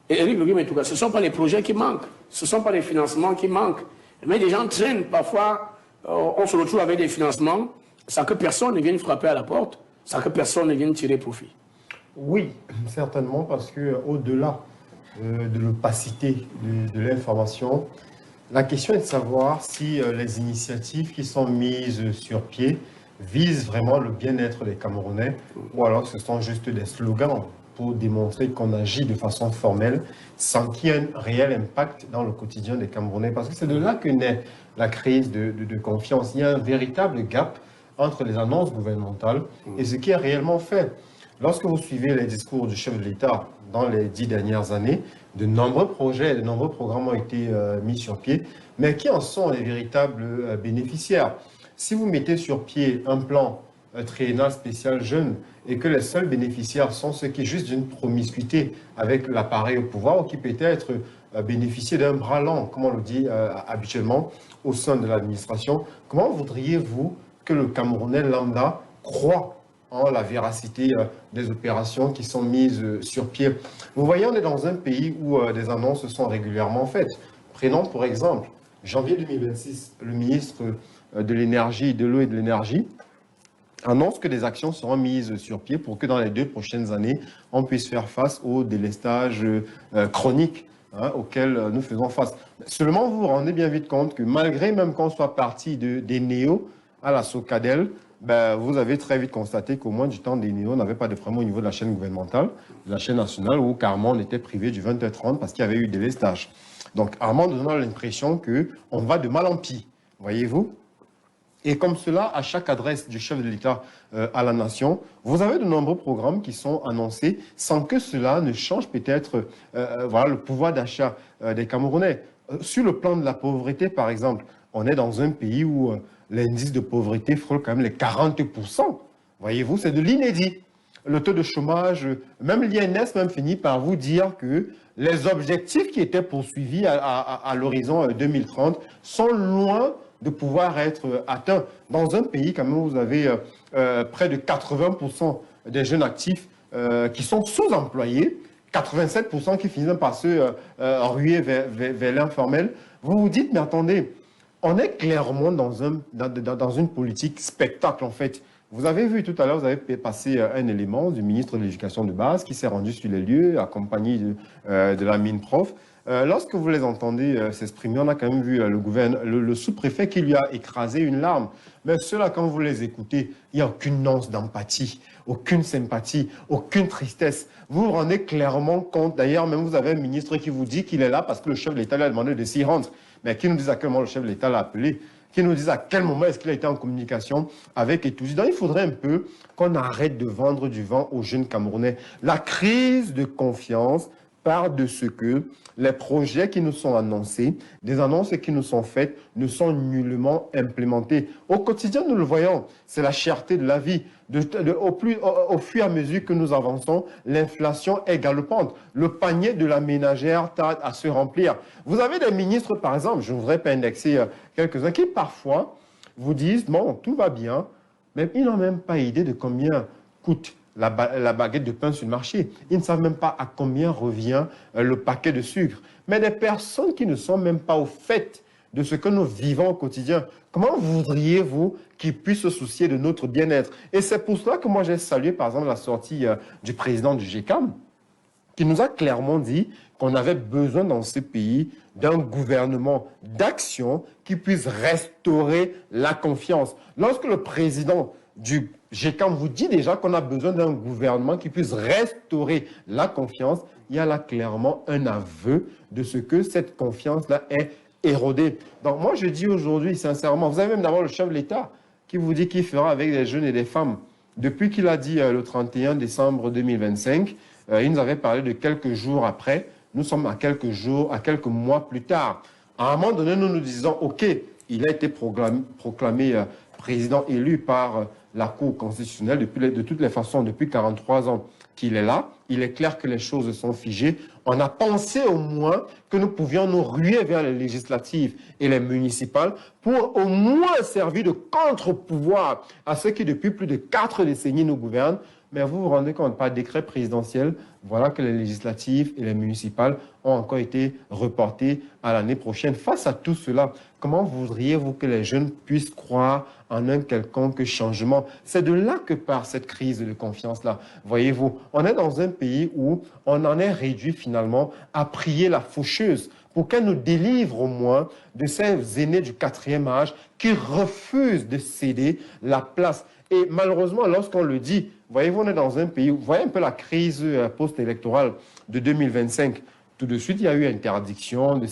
Et Eric Logui, en tout cas, ce ne sont pas les projets qui manquent, ce ne sont pas les financements qui manquent. Mais les gens traînent parfois, on se retrouve avec des financements sans que personne ne vienne frapper à la porte, sans que personne ne vienne tirer profit. Oui, certainement, parce qu'au-delà de l'opacité de l'information, la question est de savoir si les initiatives qui sont mises sur pied visent vraiment le bien-être des Camerounais ou alors ce sont juste des slogans pour démontrer qu'on agit de façon formelle sans qu'il y ait un réel impact dans le quotidien des Camerounais. Parce que c'est de là que naît la crise de confiance. Il y a un véritable gap entre les annonces gouvernementales et ce qui est réellement fait. Lorsque vous suivez les discours du chef de l'État dans les 10 dernières années, de nombreux projets, de nombreux programmes ont été mis sur pied, mais qui en sont les véritables bénéficiaires? Si vous mettez sur pied un plan triennal spécial jeune et que les seuls bénéficiaires sont ceux qui, juste d'une promiscuité avec l'appareil au pouvoir ou qui peut-être bénéficient d'un bras lent, comme on le dit habituellement, au sein de l'administration, comment voudriez-vous que le Camerounais lambda croit en la véracité des opérations qui sont mises sur pied? Vous voyez, on est dans un pays où des annonces sont régulièrement faites. Prenons pour exemple, janvier 2026, le ministre de l'énergie, de l'eau et de l'énergie annonce que des actions seront mises sur pied pour que dans les 2 prochaines années, on puisse faire face au délestage chronique auquel nous faisons face. Seulement, vous vous rendez bien vite compte que malgré même qu'on soit parti des néos à la Socadel, vous avez très vite constaté qu'au moins du temps des néos, on n'avait pas de problème au niveau de la chaîne gouvernementale, de la chaîne nationale, où carrément on était privé du 20h30 parce qu'il y avait eu délestage. Donc, Armand donnant l'impression qu'on va de mal en pis, voyez-vous? Et comme cela, à chaque adresse du chef de l'État à la nation, vous avez de nombreux programmes qui sont annoncés sans que cela ne change peut-être voilà, le pouvoir d'achat des Camerounais. Sur le plan de la pauvreté, par exemple, on est dans un pays où l'indice de pauvreté frôle quand même les 40%. Voyez-vous, c'est de l'inédit. Le taux de chômage, même l'INS même finit par vous dire que les objectifs qui étaient poursuivis à l'horizon 2030 sont loin de pouvoir être atteints. Dans un pays, quand même, vous avez près de 80% des jeunes actifs qui sont sous-employés, 87% qui finissent par se ruer vers l'informel. Vous vous dites, mais attendez, on est clairement dans une politique spectacle, en fait. Vous avez vu tout à l'heure, vous avez passé un élément du ministre de l'Éducation de base qui s'est rendu sur les lieux, accompagné de la Minprof. Lorsque vous les entendez s'exprimer, on a quand même vu le sous-préfet qui lui a écrasé une larme. Mais ceux-là, quand vous les écoutez, il n'y a aucune once d'empathie, aucune sympathie, aucune tristesse. Vous vous rendez clairement compte. D'ailleurs, même vous avez un ministre qui vous dit qu'il est là parce que le chef de l'État lui a demandé de s'y rendre. Mais qui nous dit à quel moment le chef de l'État l'a appelé? Qui nous dise à quel moment est-ce qu'il a été en communication avec et tout. Donc, il faudrait un peu qu'on arrête de vendre du vent aux jeunes Camerounais. La crise de confiance part de ce que les projets qui nous sont annoncés, des annonces qui nous sont faites, ne sont nullement implémentés. Au quotidien, nous le voyons, c'est la cherté de la vie. Au fur et à mesure que nous avançons, l'inflation est galopante. Le panier de la ménagère tarde à se remplir. Vous avez des ministres, par exemple, je ne voudrais pas indexer quelques-uns, qui parfois vous disent, bon, tout va bien, mais ils n'ont même pas idée de combien coûte la baguette de pain sur le marché. Ils ne savent même pas à combien revient le paquet de sucre. Mais des personnes qui ne sont même pas au fait de ce que nous vivons au quotidien, comment voudriez-vous qu'ils puissent se soucier de notre bien-être? Et c'est pour cela que moi j'ai salué par exemple la sortie du président du GECAM, qui nous a clairement dit qu'on avait besoin dans ce pays d'un gouvernement d'action qui puisse restaurer la confiance. Lorsque le président du GECAM vous dit déjà qu'on a besoin d'un gouvernement qui puisse restaurer la confiance, il y a là clairement un aveu de ce que cette confiance-là est érodée. Donc moi je dis aujourd'hui sincèrement, vous avez même d'abord le chef de l'État qui vous dit qu'il fera avec des jeunes et des femmes. Depuis qu'il a dit le 31 décembre 2025, il nous avait parlé de quelques jours après. Nous sommes à quelques jours, à quelques mois plus tard. À un moment donné, nous nous disons, OK, il a été proclamé président élu par la Cour constitutionnelle de toutes les façons depuis 43 ans qu'il est là. Il est clair que les choses sont figées. On a pensé au moins que nous pouvions nous ruer vers les législatives et les municipales pour au moins servir de contre-pouvoir à ceux qui depuis plus de 4 décennies nous gouvernent. Mais vous vous rendez compte, par décret présidentiel, voilà que les législatives et les municipales ont encore été reportées à l'année prochaine. Face à tout cela, comment voudriez-vous que les jeunes puissent croire en un quelconque changement? C'est de là que part cette crise de confiance-là. Voyez-vous, on est dans un pays où on en est réduit finalement à prier la faucheuse pour qu'elle nous délivre au moins de ces aînés du 4e âge qui refusent de céder la place. Et malheureusement, lorsqu'on le dit, voyez-vous, on est dans un pays où, vous voyez un peu la crise post-électorale de 2025. Tout de suite, il y a eu interdiction de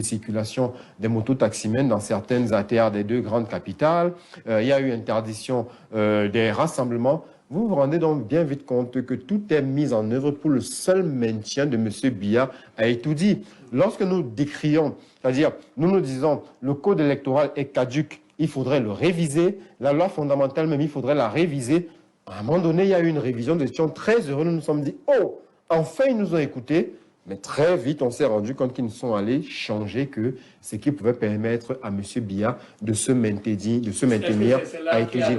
circulation des mototaximens dans certaines artères des 2 grandes capitales. Il y a eu interdiction des rassemblements. Vous vous rendez donc bien vite compte que tout est mis en œuvre pour le seul maintien de M. Biya à Etoudi. Lorsque nous décrions, c'est-à-dire nous nous disons le code électoral est caduc, il faudrait le réviser, la loi fondamentale même, il faudrait la réviser. À un moment donné, il y a eu une révision, nous étions très heureux, nous nous sommes dit, oh, enfin ils nous ont écoutés. Mais très vite, on s'est rendu compte qu'ils nous sont allés changer que ce qui pouvait permettre à M. Biya de se maintenir à Etoudi.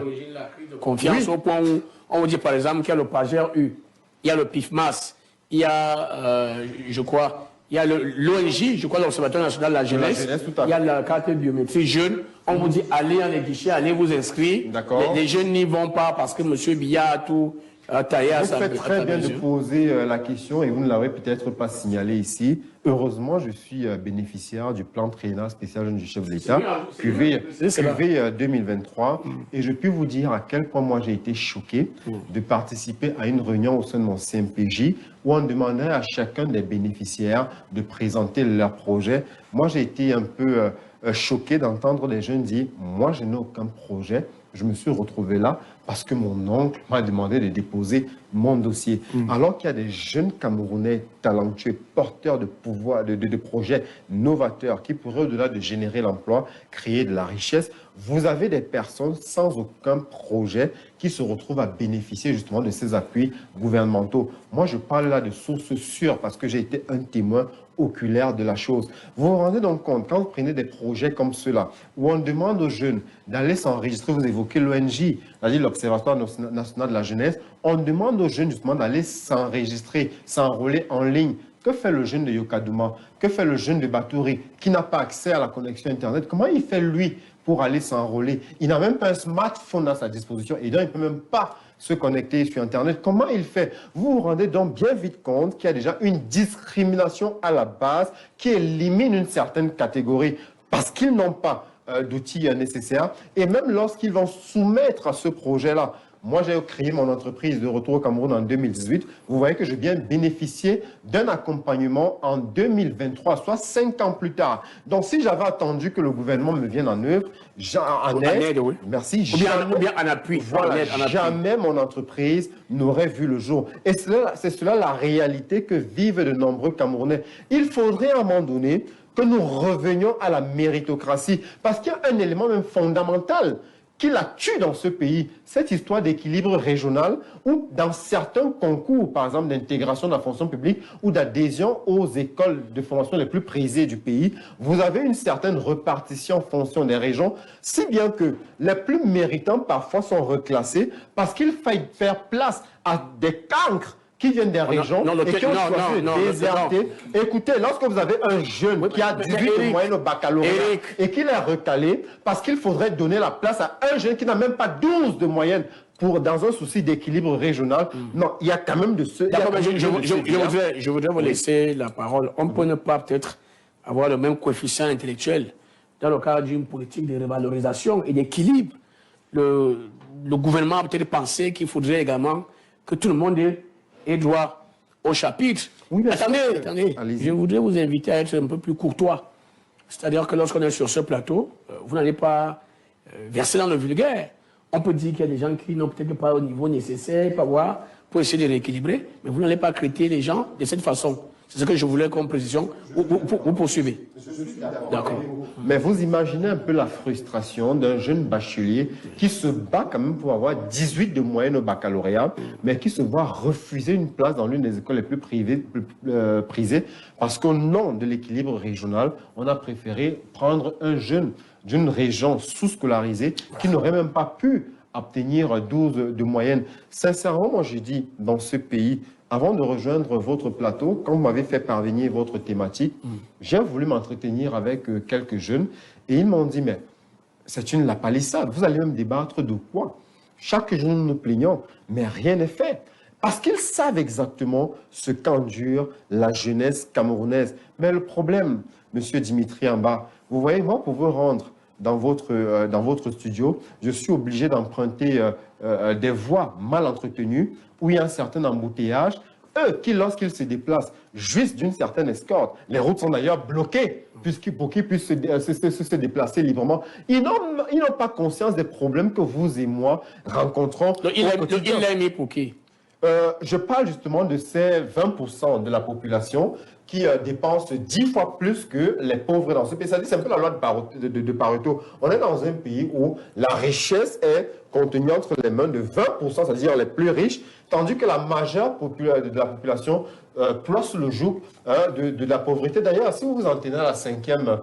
Confiance au point où on vous dit par exemple qu'il y a le PAGER-U, il y a le PIFMAS, il y a, je crois, il y a l'ONJ, je crois l'Observatoire national de la jeunesse, il y a la carte biométrique jeune. On vous dit allez dans les guichets, allez vous inscrire. Les jeunes n'y vont pas parce que M. Biya a tout taillé à sa mesure. Vous faites très bien de poser la question et vous ne l'avez peut-être pas signalé ici. Heureusement, je suis bénéficiaire du plan triennal spécial jeune du chef de l'État, QV 2023. Et je peux vous dire à quel point moi j'ai été choqué de participer à une réunion au sein de mon CMPJ où on demandait à chacun des bénéficiaires de présenter leur projet. Moi, j'ai été un peu choqué d'entendre des jeunes dire « moi, je n'ai aucun projet ». Je me suis retrouvé là parce que mon oncle m'a demandé de déposer mon dossier. Alors qu'il y a des jeunes Camerounais talentueux, porteurs de pouvoir, de projets novateurs qui pourraient, au-delà de générer l'emploi, créer de la richesse. Vous avez des personnes sans aucun projet qui se retrouvent à bénéficier justement de ces appuis gouvernementaux. Moi, je parle là de sources sûres parce que j'ai été un témoin oculaire de la chose. Vous vous rendez donc compte, quand vous prenez des projets comme ceux-là, où on demande aux jeunes d'aller s'enregistrer, vous évoquez l'ONJ, c'est-à-dire l'Observatoire national de la jeunesse, on demande aux jeunes justement d'aller s'enregistrer, s'enrôler en ligne. Que fait le jeune de Yokadouma? Que fait le jeune de Batouri qui n'a pas accès à la connexion Internet? Comment il fait, lui, pour aller s'enrôler? Il n'a même pas un smartphone à sa disposition et donc il ne peut même pas se connecter sur Internet. Comment il fait? Vous vous rendez donc bien vite compte qu'il y a déjà une discrimination à la base qui élimine une certaine catégorie parce qu'ils n'ont pas d'outils nécessaires. Et même lorsqu'ils vont soumettre à ce projet-là, moi, j'ai créé mon entreprise de retour au Cameroun en 2018. Vous voyez que je viens bénéficier d'un accompagnement en 2023, soit 5 ans plus tard. Donc, si j'avais attendu que le gouvernement me vienne en œuvre, en aide, oui. Merci. Ou bien en appui. Voilà, jamais mon entreprise n'aurait vu le jour. Et c'est cela la réalité que vivent de nombreux Camerounais. Il faudrait à un moment donné que nous revenions à la méritocratie, parce qu'il y a un élément même fondamental qui la tue dans ce pays, cette histoire d'équilibre régional où dans certains concours, par exemple d'intégration de la fonction publique ou d'adhésion aux écoles de formation les plus prisées du pays, vous avez une certaine répartition en fonction des régions, si bien que les plus méritants parfois sont reclassés parce qu'il faille faire place à des cancres qui viennent des régions et qui ont choisi de déserter. Écoutez, lorsque vous avez un jeune qui a 18 de moyenne au baccalauréat et qu'il est recalé, parce qu'il faudrait donner la place à un jeune qui n'a même pas 12 de moyenne dans un souci d'équilibre régional. Non, il y a quand même de ce... D'accord, mais je voudrais vous laisser la parole. On peut ne pas peut-être avoir le même coefficient intellectuel dans le cadre d'une politique de revalorisation et d'équilibre. Le gouvernement a peut-être pensé qu'il faudrait également que tout le monde ait droit au chapitre. Oui, attendez. Je voudrais vous inviter à être un peu plus courtois. C'est-à-dire que lorsqu'on est sur ce plateau, vous n'allez pas verser dans le vulgaire. On peut dire qu'il y a des gens qui n'ont peut-être pas au niveau nécessaire pour essayer de rééquilibrer, mais vous n'allez pas traiter les gens de cette façon. C'est ce que je voulais comme précision. Vous poursuivez. D'accord. Mais vous imaginez un peu la frustration d'un jeune bachelier qui se bat quand même pour avoir 18 de moyenne au baccalauréat, mais qui se voit refuser une place dans l'une des écoles les plus prisées parce qu'au nom de l'équilibre régional, on a préféré prendre un jeune d'une région sous-scolarisée qui n'aurait même pas pu obtenir 12 de moyenne. Sincèrement, moi, j'ai dit, dans ce pays, avant de rejoindre votre plateau, quand vous m'avez fait parvenir votre thématique, j'ai voulu m'entretenir avec quelques jeunes et ils m'ont dit, mais c'est la palissade. Vous allez même débattre de quoi? Chaque jour, nous nous plaignons, mais rien n'est fait. Parce qu'ils savent exactement ce qu'endure la jeunesse camerounaise. Mais le problème, Monsieur Dimitri Amba, vous voyez, moi, pour vous rendre dans votre studio, je suis obligé d'emprunter des voies mal entretenues où il y a un certain embouteillage. Eux, lorsqu'ils se déplacent, juste d'une certaine escorte, les routes sont d'ailleurs bloquées pour qu'ils puissent se déplacer librement. Ils n'ont pas conscience des problèmes que vous et moi rencontrons. Donc, il l'a mis pour qui? Je parle justement de ces 20% de la population qui dépensent 10 fois plus que les pauvres dans ce pays. C'est un peu la loi de Pareto. On est dans un pays où la richesse est contenue entre les mains de 20%, c'est-à-dire les plus riches, tandis que la majeure de la population ploie sous le joug de la pauvreté. D'ailleurs, si vous vous en tenez à la 5e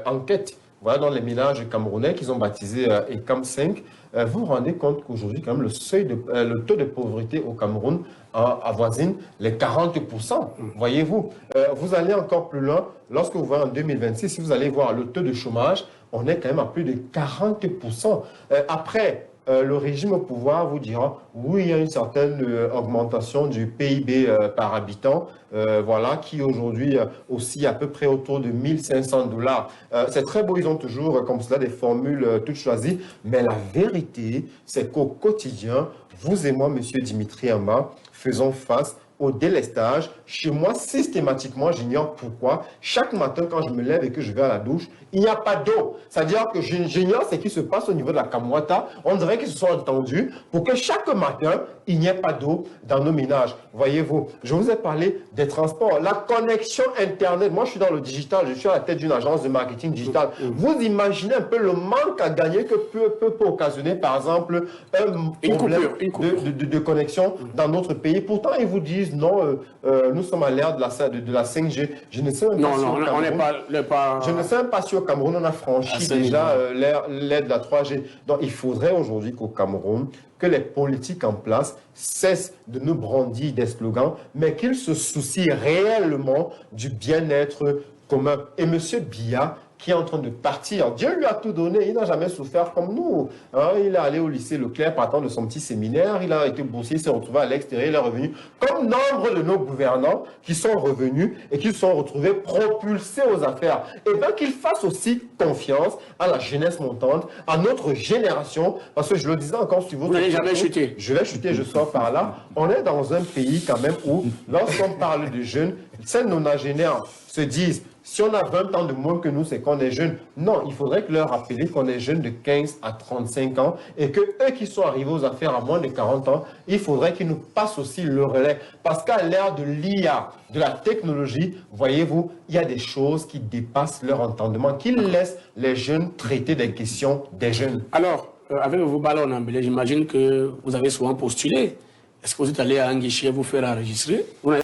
enquête, voilà, dans les ménages camerounais qu'ils ont baptisé ECAM 5, vous vous rendez compte qu'aujourd'hui, quand même, le taux de pauvreté au Cameroun avoisine les 40%. Voyez-vous, vous allez encore plus loin. Lorsque vous voyez en 2026, si vous allez voir le taux de chômage, on est quand même à plus de 40%. Après, le régime au pouvoir vous dira, oui, il y a une certaine augmentation du PIB par habitant, voilà, qui aujourd'hui aussi à peu près autour de 1500 $. C'est très beau, ils ont toujours comme cela des formules toutes choisies, mais la vérité, c'est qu'au quotidien, vous et moi, Monsieur Dimitri Amba, faisons face au délestage. Chez moi, systématiquement, j'ignore pourquoi. Chaque matin, quand je me lève et que je vais à la douche, il n'y a pas d'eau. C'est-à-dire que j'ignore ce qui se passe au niveau de la Kamwata. On dirait qu'ils se sont entendus pour que chaque matin, il n'y ait pas d'eau dans nos ménages. Voyez-vous, je vous ai parlé des transports. La connexion Internet. Moi, je suis dans le digital. Je suis à la tête d'une agence de marketing digital. Vous imaginez un peu le manque à gagner que peut occasionner, par exemple, un problème de connexion dans notre pays. Pourtant, ils vous disent, non, nous sommes à l'ère de la 5G. Je ne sais même pas si on n'est pas... Je ne sais même pas si au Cameroun, on a franchi déjà l'ère de la 3G. Donc, il faudrait aujourd'hui qu'au Cameroun, que les politiques en place cessent de nous brandir des slogans, mais qu'ils se soucient réellement du bien-être commun. Et M. Biya, qui est en train de partir. Dieu lui a tout donné, il n'a jamais souffert comme nous. Hein, il est allé au lycée Leclerc partant de son petit séminaire, il a été boursier, il s'est retrouvé à l'extérieur, il est revenu comme nombre de nos gouvernants qui sont revenus et qui se sont retrouvés propulsés aux affaires. Et bien qu'il fasse aussi confiance à la jeunesse montante, à notre génération, parce que je le disais encore sur votre... Vous n'allez jamais chuter. Je vais chuter, je sors par là. On est dans un pays quand même où, lorsqu'on parle de jeunes, ces nonagénaires se disent... Si on a 20 ans de moins que nous, c'est qu'on est jeune. Non, il faudrait que leur rappeler qu'on est jeune de 15 à 35 ans et que eux qui sont arrivés aux affaires à moins de 40 ans, il faudrait qu'ils nous passent aussi le relais. Parce qu'à l'ère de l'IA, de la technologie, voyez-vous, il y a des choses qui dépassent leur entendement, qui laissent les jeunes traiter des questions des jeunes. Alors, avec vos ballons en j'imagine que vous avez souvent postulé. Est-ce que vous êtes allé à un guichet vous faire enregistrer?